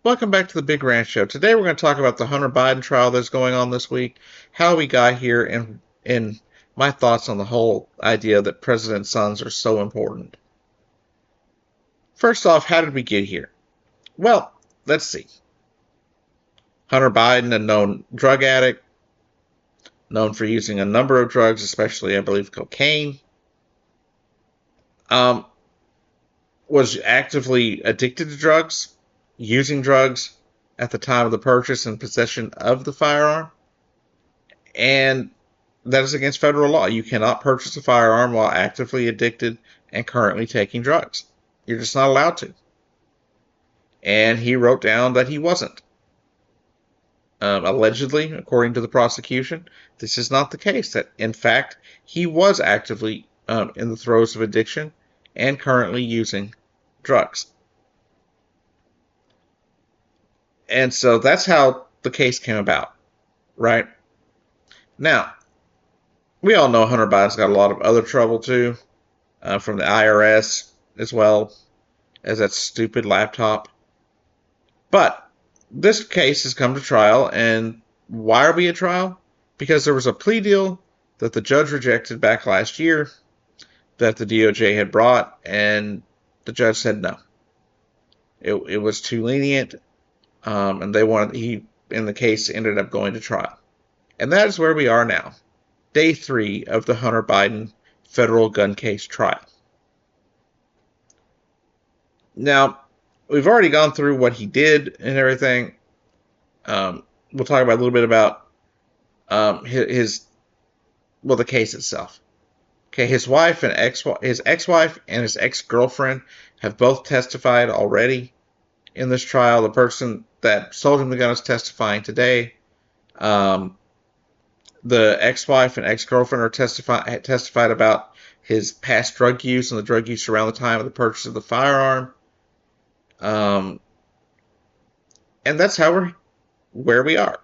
Welcome back to the Big Ranch Show. Today we're going to talk about the Hunter Biden trial that's going on this week, how we got here, and my thoughts on the whole idea that president's sons are so important. First off, how did we get here? Well, let's see. Hunter Biden, a known drug addict, known for using a number of drugs, especially, I believe, cocaine, was actively addicted to drugs, using drugs at the time of the purchase and possession of the firearm, and that is against federal law. You cannot purchase a firearm while actively addicted and currently taking drugs. You're just not allowed to. And he wrote down that he wasn't. Allegedly, according to the prosecution, this is not the case. That, in fact, he was actively in the throes of addiction and currently using drugs. And so that's how the case came about, right? Now, we all know Hunter Biden's got a lot of other trouble too, from the IRS as well as that stupid laptop. But this case has come to trial, and why are we at trial? Because there was a plea deal that the judge rejected back last year that the DOJ had brought, and the judge said no. It was too lenient, and the case ended up going to trial. And that is where we are now. Day 3 of the Hunter Biden federal gun case trial. Now, we've already gone through what he did and everything. We'll talk about a little bit about the case itself. Okay, his ex-wife and his ex-girlfriend have both testified already in this trial. The person that sold him the gun is testifying today. The ex-wife and ex-girlfriend are testified about his past drug use and the drug use around the time of the purchase of the firearm. And that's where we are,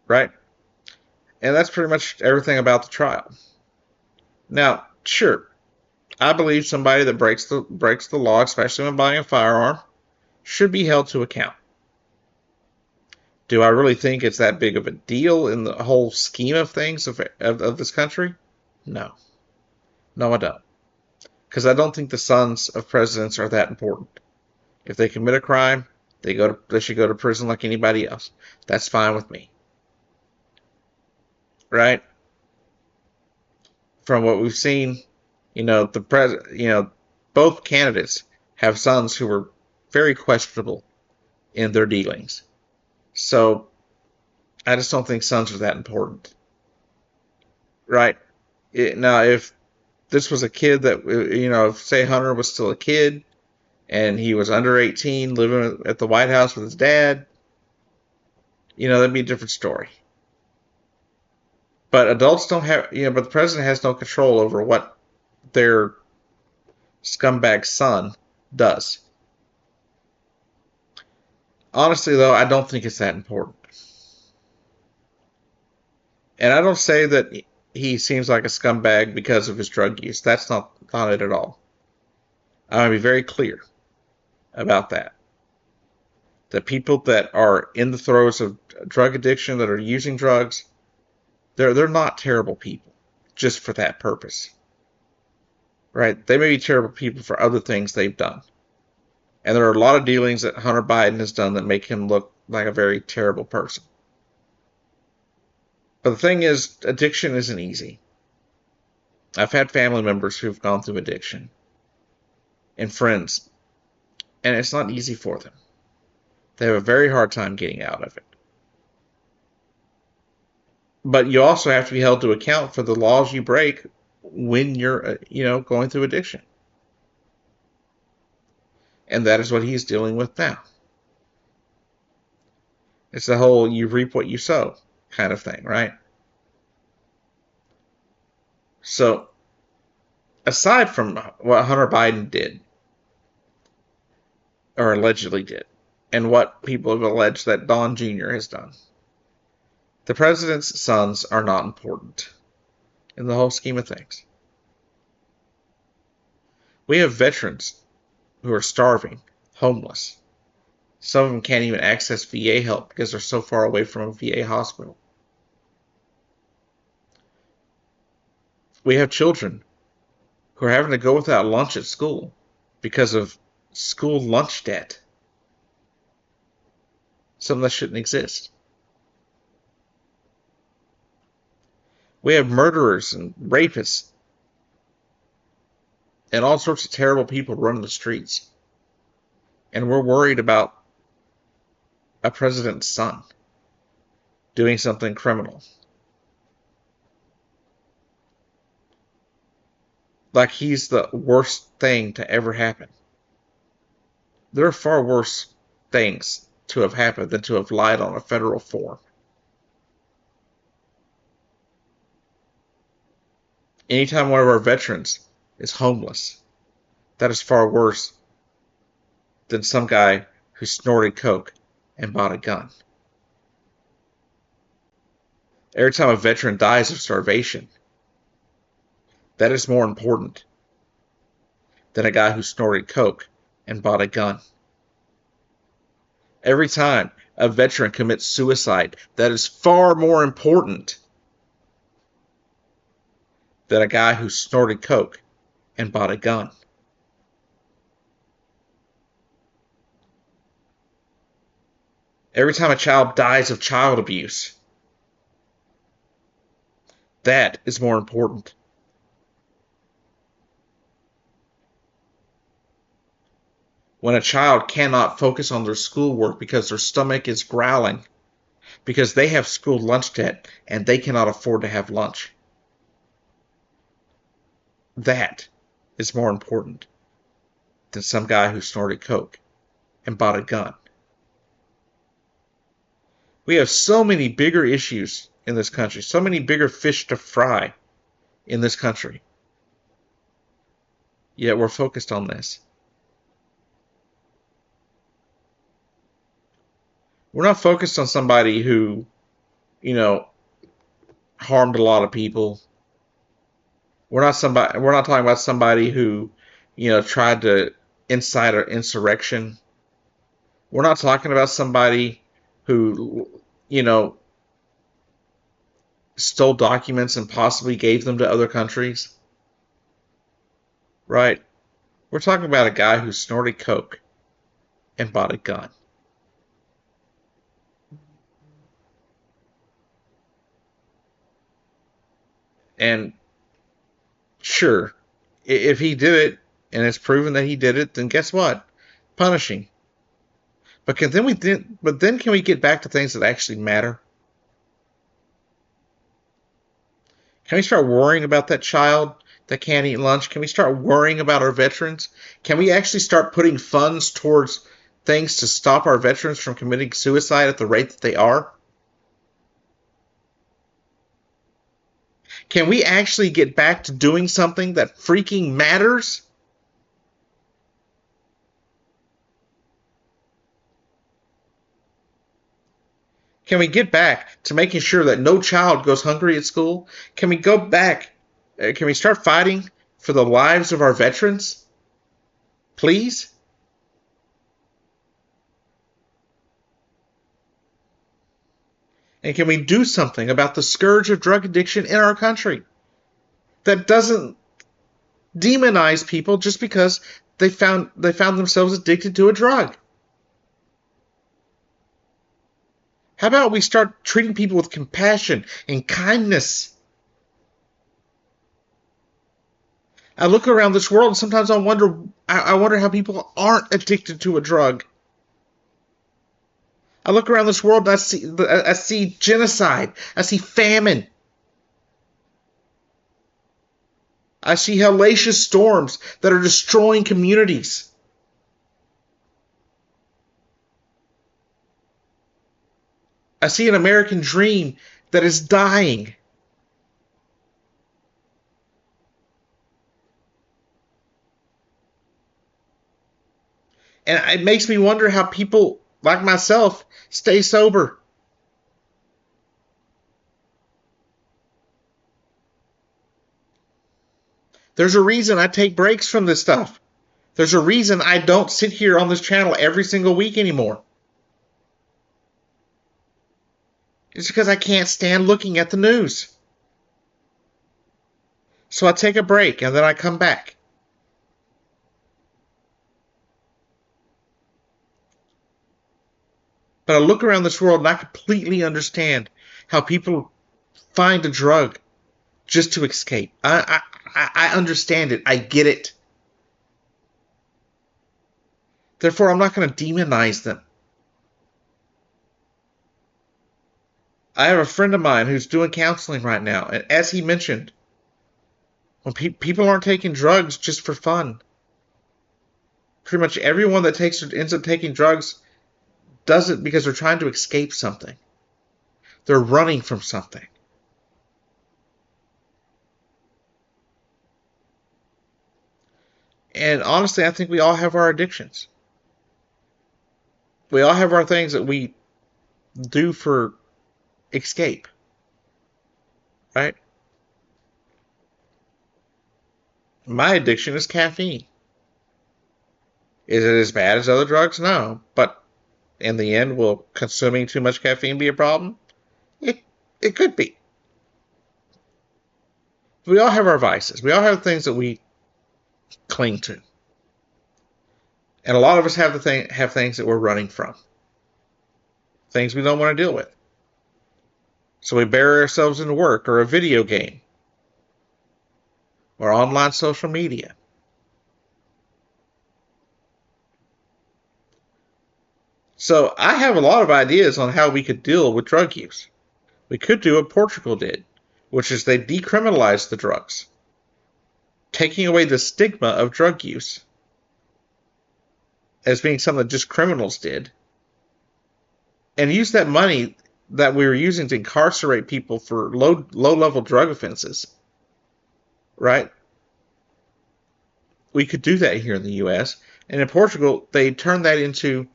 right? And that's pretty much everything about the trial. Now, sure, I believe somebody that breaks the law, especially when buying a firearm, should be held to account. Do I really think it's that big of a deal in the whole scheme of things of this country? No. No, I don't. Because I don't think the sons of presidents are that important. If they commit a crime, they should go to prison like anybody else. That's fine with me. Right? From what we've seen, both candidates have sons who were very questionable in their dealings. So, I just don't think sons are that important. Right? Now, if this was a kid that, if, say, Hunter was still a kid, and he was under 18, living at the White House with his dad, that'd be a different story. But adults don't have, but the president has no control over what their scumbag son does. Honestly, though, I don't think it's that important. And I don't say that he seems like a scumbag because of his drug use. That's not it at all. I want to be very clear about that. The people that are in the throes of drug addiction, that are using drugs, they're not terrible people just for that purpose. Right? They may be terrible people for other things they've done. And there are a lot of dealings that Hunter Biden has done that make him look like a very terrible person. But the thing is, addiction isn't easy. I've had family members who've gone through addiction. And friends. And it's not easy for them. They have a very hard time getting out of it. But you also have to be held to account for the laws you break when you're, going through addiction. And that is what he's dealing with now. It's the whole you reap what you sow kind of thing, right? So, aside from what Hunter Biden did, or allegedly did, and what people have alleged that Don Jr. has done, the president's sons are not important in the whole scheme of things. We have veterans who are starving, homeless, Some of them can't even access VA help because they're so far away from a VA hospital. We have children who are having to go without lunch at school because of school lunch debt. Something that shouldn't exist. We have murderers and rapists and all sorts of terrible people running the streets. And we're worried about a president's son doing something criminal. Like he's the worst thing to ever happen. There are far worse things to have happened than to have lied on a federal form. Anytime one of our veterans is homeless, that is far worse than some guy who snorted coke and bought a gun. Every time a veteran dies of starvation, that is more important than a guy who snorted coke and bought a gun. Every time a veteran commits suicide, that is far more important than a guy who snorted coke and bought a gun. Every time a child dies of child abuse, that is more important. When a child cannot focus on their schoolwork because their stomach is growling, because they have school lunch debt and they cannot afford to have lunch. That is more important than some guy who snorted coke and bought a gun. We have so many bigger issues in this country, so many bigger fish to fry in this country. Yet we're focused on this. We're not focused on somebody who, harmed a lot of people. We're not talking about somebody who, tried to incite an insurrection. We're not talking about somebody who, stole documents and possibly gave them to other countries. Right? We're talking about a guy who snorted coke and bought a gun. And sure, if he did it and it's proven that he did it, then guess what? Punish him. But then can we get back to things that actually matter? Can we start worrying about that child that can't eat lunch? Can we start worrying about our veterans? Can we actually start putting funds towards things to stop our veterans from committing suicide at the rate that they are? Can we actually get back to doing something that freaking matters? Can we get back to making sure that no child goes hungry at school? Can we go back? Can we start fighting for the lives of our veterans? Please? And can we do something about the scourge of drug addiction in our country that doesn't demonize people just because they found themselves addicted to a drug? How about we start treating people with compassion and kindness? I look around this world and sometimes I wonder how people aren't addicted to a drug. I look around this world and I see genocide. I see famine. I see hellacious storms that are destroying communities. I see an American dream that is dying. And it makes me wonder how people like myself stay sober. There's a reason I take breaks from this stuff. There's a reason I don't sit here on this channel every single week anymore. It's because I can't stand looking at the news. So I take a break and then I come back. But I look around this world and I completely understand how people find a drug just to escape. I understand it. I get it. Therefore, I'm not going to demonize them. I have a friend of mine who's doing counseling right now, and as he mentioned, when people aren't taking drugs just for fun, pretty much everyone that ends up taking drugs does it because they're trying to escape something. They're running from something. And honestly, I think we all have our addictions. We all have our things that we do for escape, right? My addiction is caffeine. Is it as bad as other drugs? No. But in the end, will consuming too much caffeine be a problem? It, it could be. We all have our vices. We all have things that we cling to. And a lot of us have things that we're running from. Things we don't want to deal with. So we bury ourselves in work or a video game or online social media. So I have a lot of ideas on how we could deal with drug use. We could do what Portugal did, which is they decriminalized the drugs, taking away the stigma of drug use as being something that just criminals did, and use that money that we were using to incarcerate people for low-level drug offenses, right? We could do that here in the U.S. And in Portugal, they turned that into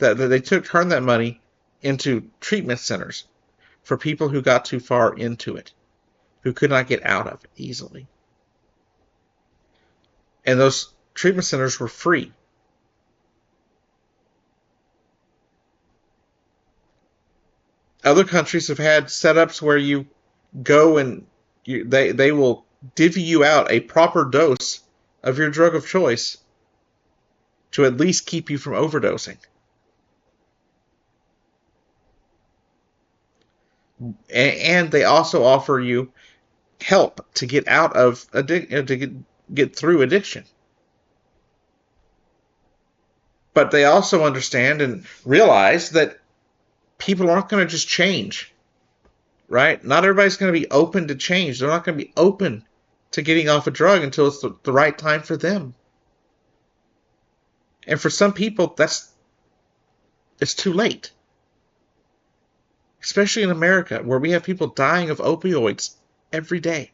turned that money into treatment centers for people who got too far into it, who could not get out of it easily. And those treatment centers were free. Other countries have had setups where you go and they will divvy you out a proper dose of your drug of choice to at least keep you from overdosing. And they also offer you help to get out of to get through addiction. But they also understand and realize that people aren't going to just change, right? Not everybody's going to be open to change. They're not going to be open to getting off a drug until it's the right time for them. And for some people, it's too late. Especially in America, where we have people dying of opioids every day.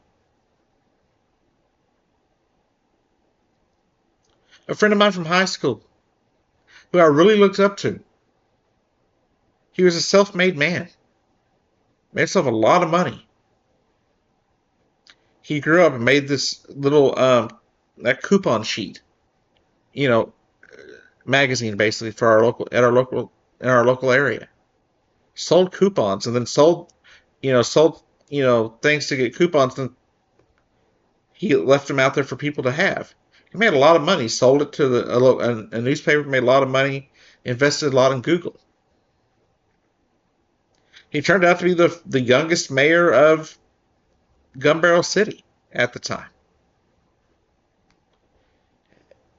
A friend of mine from high school, who I really looked up to, he was a self-made man. Made himself a lot of money. He grew up and made this little that coupon sheet, magazine basically for our local area. Sold coupons and then sold things to get coupons, and he left them out there for people to have. He made a lot of money. Sold it to a newspaper. Made a lot of money. Invested a lot in Google. He turned out to be the youngest mayor of Gun Barrel City at the time.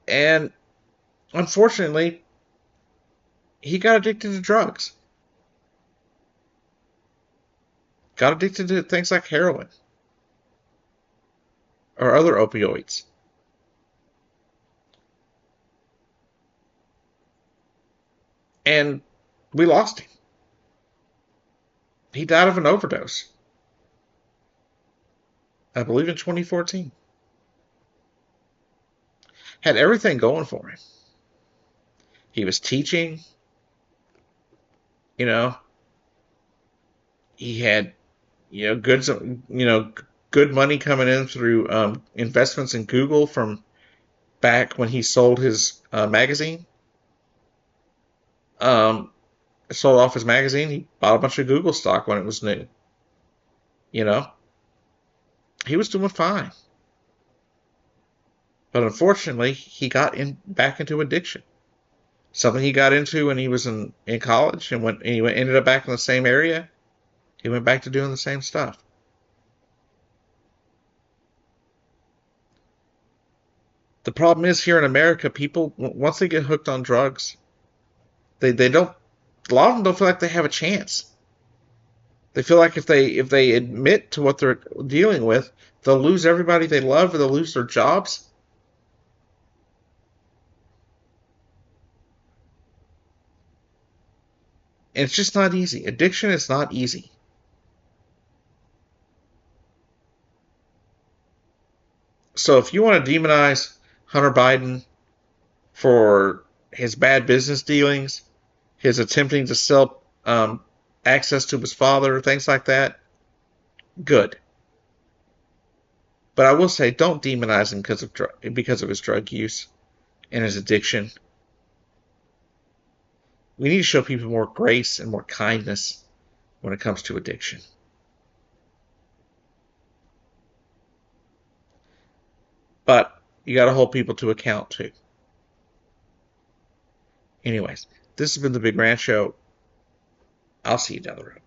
And unfortunately, he got addicted to drugs. Got addicted to things like heroin or other opioids. And we lost him. He died of an overdose, I believe in 2014. Had everything going for him. He was teaching, he had, good money coming in through investments in Google from back when he sold his magazine. sold off his magazine. He bought a bunch of Google stock when it was new. You know, he was doing fine. But unfortunately, he got back into addiction. Something he got into when he was in college, and when he ended up back in the same area, he went back to doing the same stuff. The problem is here in America, people once they get hooked on drugs, they don't. A lot of them don't feel like they have a chance. They feel like if they admit to what they're dealing with, they'll lose everybody they love, or they'll lose their jobs. And it's just not easy. Addiction is not easy. So if you want to demonize Hunter Biden for his bad business dealings, his attempting to sell access to his father, things like that, good. But I will say, don't demonize him because of his drug use and his addiction. We need to show people more grace and more kindness when it comes to addiction. But you got to hold people to account too. Anyways, this has been the Big Rant Show. I'll see you down the road.